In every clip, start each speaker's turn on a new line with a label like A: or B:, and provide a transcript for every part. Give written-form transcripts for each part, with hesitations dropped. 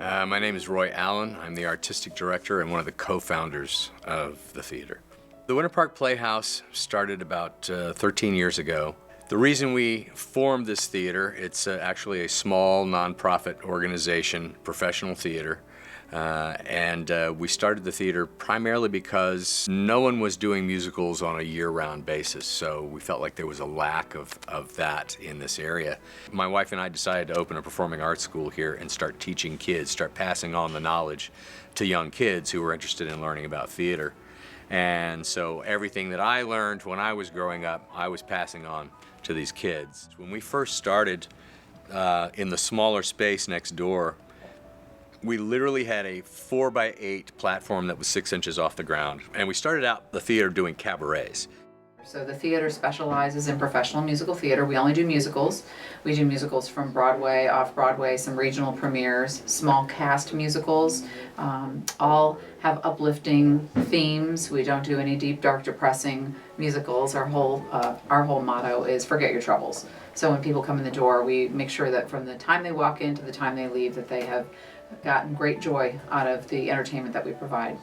A: My name is Roy Allen. I'm the artistic director and one of the co-founders of the theater. The Winter Park Playhouse started about 13 years ago. The reason we formed this theater, it's actually a small nonprofit organization, professional theater. We started the theater primarily because no one was doing musicals on a year-round basis, so we felt like there was a lack of that in this area. My wife and I decided to open a performing arts school here and start teaching kids, start passing on the knowledge to young kids who were interested in learning about theater. And so everything that I learned when I was growing up, I was passing on to these kids. When we first started in the smaller space next door, we literally had a 4x8 platform that was 6 inches off the ground. And we started out the theater doing cabarets.
B: So the theater specializes in professional musical theater. We only do musicals. We do musicals from Broadway, off-Broadway, some regional premieres, small cast musicals. All have uplifting themes. We don't do any deep, dark, depressing musicals. Our whole motto is forget your troubles. So when people come in the door, we make sure that from the time they walk in to the time they leave, that they have gotten great joy out of the entertainment that we provide.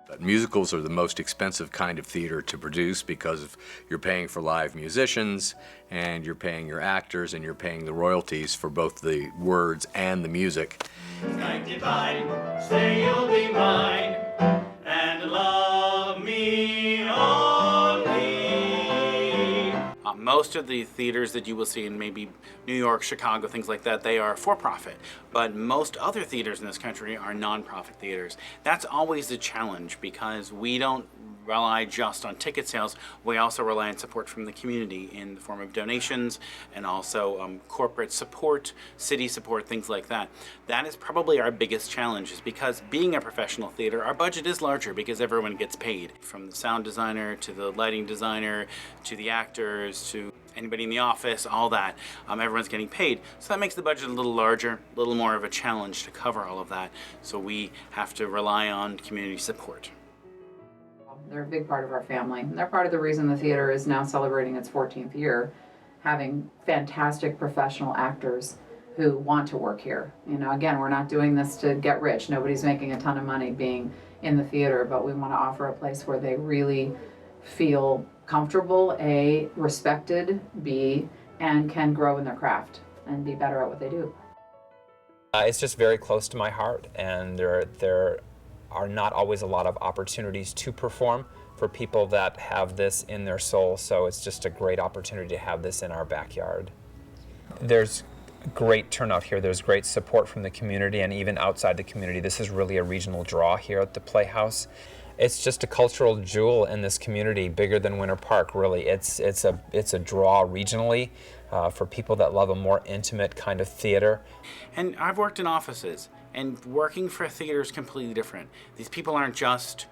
A: But musicals are the most expensive kind of theater to produce because you're paying for live musicians, and you're paying your actors, and you're paying the royalties for both the words and the music.
C: Sanctified, say you'll be mine, and love me only.
D: Most of the theaters that you will see in maybe New York, Chicago, things like that, they are for-profit. But most other theaters in this country are non-profit theaters. That's always the challenge because we don't rely just on ticket sales. We also rely on support from the community in the form of donations and also corporate support, city support, things like that. That is probably our biggest challenge, is because being a professional theater, our budget is larger because everyone gets paid. From the sound designer to the lighting designer to the actors to anybody in the office, all that. Everyone's getting paid. So that makes the budget a little larger, a little more of a challenge to cover all of that. So we have to rely on community support.
B: They're a big part of our family. They're part of the reason the theater is now celebrating its 14th year, having fantastic professional actors who want to work here. You know, again, we're not doing this to get rich. Nobody's making a ton of money being in the theater, but we want to offer a place where they really feel comfortable, A, respected, B, and can grow in their craft and be better at what they do.
E: It's just very close to my heart, and there are not always a lot of opportunities to perform for people that have this in their soul, so it's just a great opportunity to have this in our backyard. There's great turnout here. There's great support from the community and even outside the community. This is really a regional draw here at the Playhouse. It's just a cultural jewel in this community, bigger than Winter Park, really. It's a draw regionally for people that love a more intimate kind of theater.
D: And I've worked in offices, and working for a theater is completely different. These people aren't just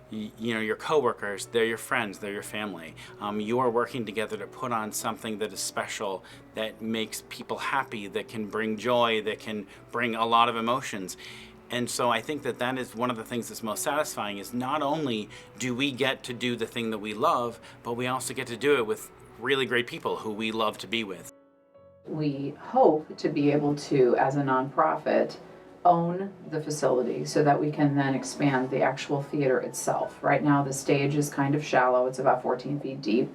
D: your coworkers, they're your friends, they're your family. You are working together to put on something that is special, that makes people happy, that can bring joy, that can bring a lot of emotions. And so I think that that is one of the things that's most satisfying, is not only do we get to do the thing that we love, but we also get to do it with really great people who we love to be with.
B: We hope to be able to, as a nonprofit, own the facility so that we can then expand the actual theater itself. Right now the stage is kind of shallow. It's about 14 feet deep.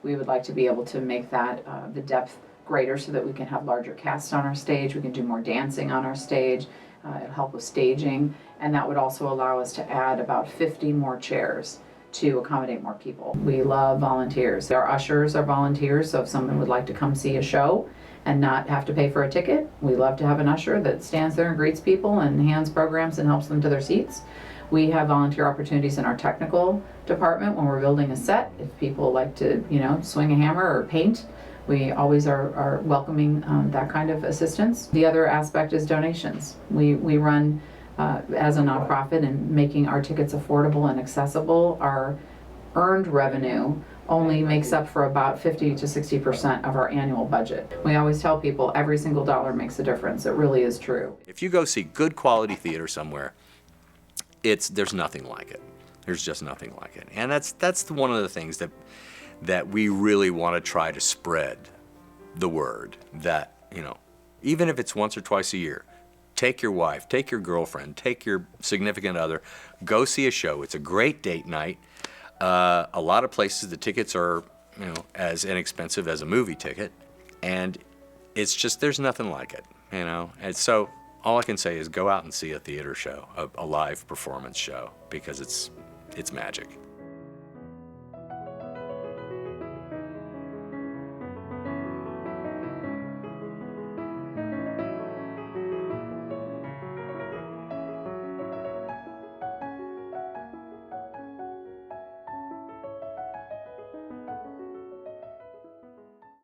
B: We would like to be able to make that the depth greater so that we can have larger casts on our stage. We can do more dancing on our stage. It'll help with staging, and that would also allow us to add about 50 more chairs to accommodate more people. We love volunteers. Our ushers are volunteers, so if someone would like to come see a show and not have to pay for a ticket, we love to have an usher that stands there and greets people and hands programs and helps them to their seats. We have volunteer opportunities in our technical department when we're building a set. If people like to, swing a hammer or paint, we always are welcoming that kind of assistance. The other aspect is donations. We run as a nonprofit, and making our tickets affordable and accessible. Our earned revenue only makes up for about 50 to 60% of our annual budget. We always tell people every single dollar makes a difference. It really is true.
A: If you go see good quality theater somewhere, there's nothing like it. There's just nothing like it. And that's one of the things that we really want to try to spread the word, that, even if it's once or twice a year, Take your wife, take your girlfriend, take your significant other, go see a show. It's a great date night. A lot of places the tickets are, as inexpensive as a movie ticket, and it's just, there's nothing like it, And so all I can say is go out and see a theater show, a live performance show, because it's magic.